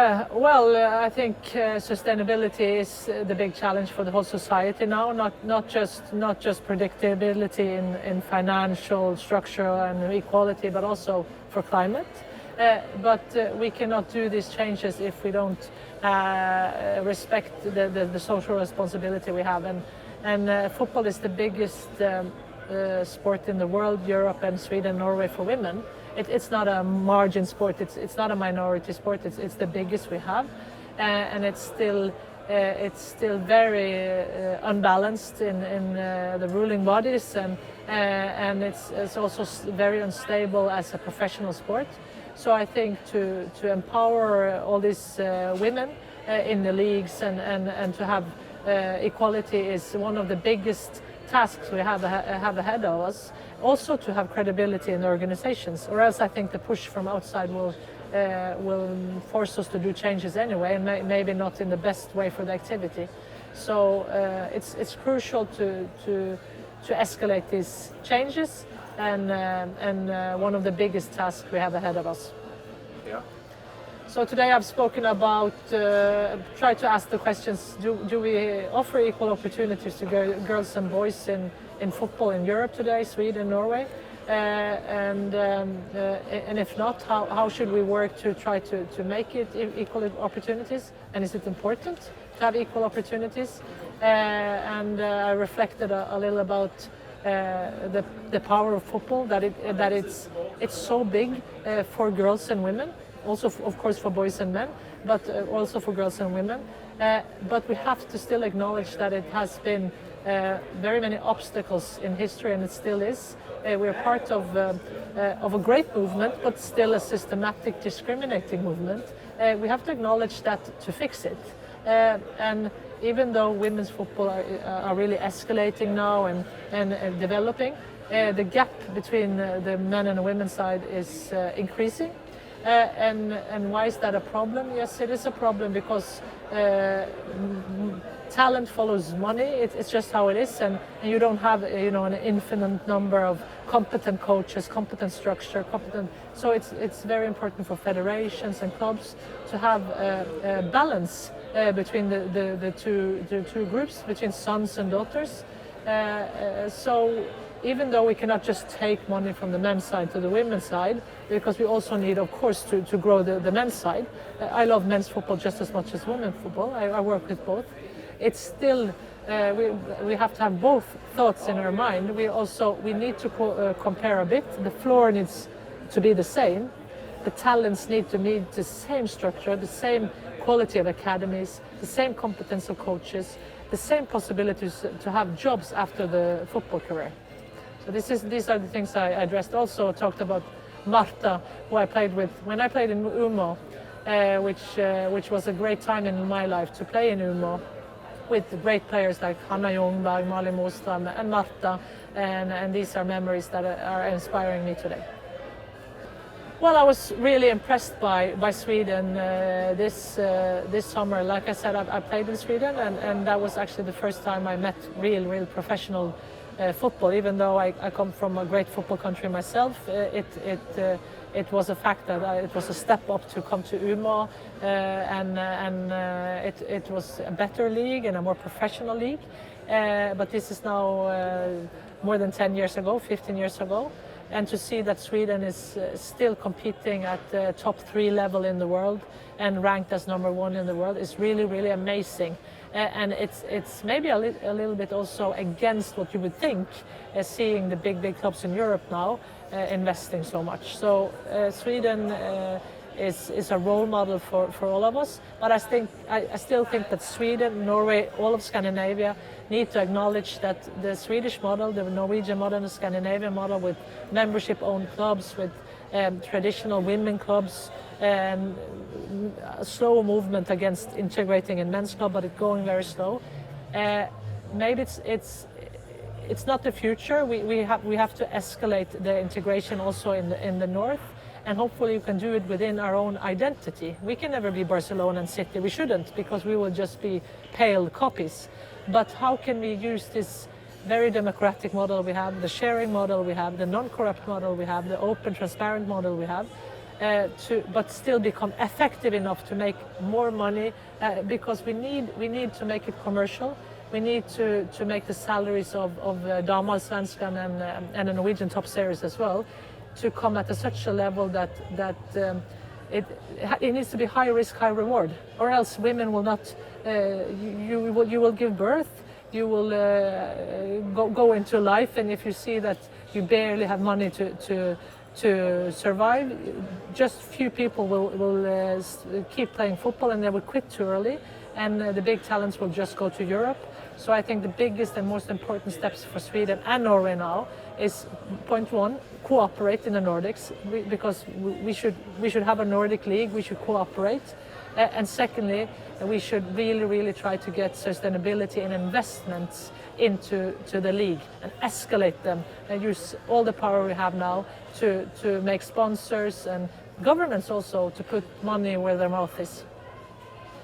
I think sustainability is the big challenge for the whole society now. Not just predictability in financial structure and equality, but also for climate. But we cannot do these changes if we don't respect the social responsibility we have. And football is the biggest sport in the world, Europe and Sweden, Norway, for women. It's not a margin sport. It's not a minority sport. It's the biggest we have, and it's still very unbalanced in the ruling bodies, and it's also very unstable as a professional sport. So I think to empower all these women in the leagues and to have equality is one of the biggest tasks we have ahead of us. Also to have credibility in the organizations, or else I think the push from outside will force us to do changes anyway, and maybe not in the best way for the activity. So it's crucial to escalate these changes, and one of the biggest tasks we have ahead of us. Yeah. So today I've spoken about, try to ask the questions, do we offer equal opportunities to girls and boys in football in Europe today, Sweden, Norway? And if not, how should we work to try to make it equal opportunities? And is it important to have equal opportunities? And I reflected a little about the power of football, that it's so big for girls and women. Also, of course, for boys and men, but also for girls and women. But we have to still acknowledge that it has been very many obstacles in history, and it still is. We're part of a great movement, but still a systematic discriminating movement. We have to acknowledge that to fix it. And even though women's football are really escalating now and developing, the gap between the men and the women's side is increasing. And why is that a problem? Yes, it is a problem because talent follows money. It's just how it is, and you don't have an infinite number of competent coaches, competent structure, So it's very important for federations and clubs to have a balance between the two groups, between sons and daughters. So even though we cannot just take money from the men's side to the women's side, because we also need, of course, to grow the men's side. I love men's football just as much as women's football. I work with both. It's still, we have to have both thoughts in our mind. We need to compare a bit. The floor needs to be the same. The talents need to meet the same structure, the same quality of academies, the same competence of coaches, the same possibilities to have jobs after the football career. So these are the things I addressed. Also talked about Marta, who I played with when I played in Umeå, which was a great time in my life to play in Umeå with great players like Hanna Ljungberg, Malin Moström and Marta, and these are memories that are inspiring me today. Well, I was really impressed by Sweden this summer. Like I said, I played in Sweden, and that was actually the first time I met real professional football. Even though I come from a great football country myself, it was a fact that it was a step up to come to Umeå, and it was a better league and a more professional league. But this is now more than 10 years ago, 15 years ago. And to see that Sweden is still competing at the top 3 level in the world and ranked as number 1 in the world is really amazing. And it's maybe a little bit also against what you would think, seeing the big clubs in Europe now investing so much. So Sweden is a role model for all of us. But I still think that Sweden, Norway, all of Scandinavia need to acknowledge that the Swedish model, the Norwegian model, the Scandinavian model with membership-owned clubs, with traditional women clubs, and a slow movement against integrating in men's club, but it's going very slow. Maybe it's not the future. We have to escalate the integration also in the north, and hopefully you can do it within our own identity. We can never be Barcelona and City. We shouldn't, because we will just be pale copies. But how can we use this very democratic model we have, the sharing model we have, the non-corrupt model we have, the open, transparent model we have, but still become effective enough to make more money, because we need to make it commercial. We need to make the salaries of Damallsvenskan and the Norwegian top series as well to come at such a level that it needs to be high risk, high reward, or else women will not. You will give birth, you will go into life, and if you see that you barely have money to survive, just few people will keep playing football and they will quit too early, and the big talents will just go to Europe. So I think the biggest and most important steps for Sweden and Norway now is, point one, cooperate in the Nordics, because we should have a Nordic league, we should cooperate. And secondly, we should really try to get sustainability and investments into the league and escalate them and use all the power we have now to make sponsors and governments also to put money where their mouth is.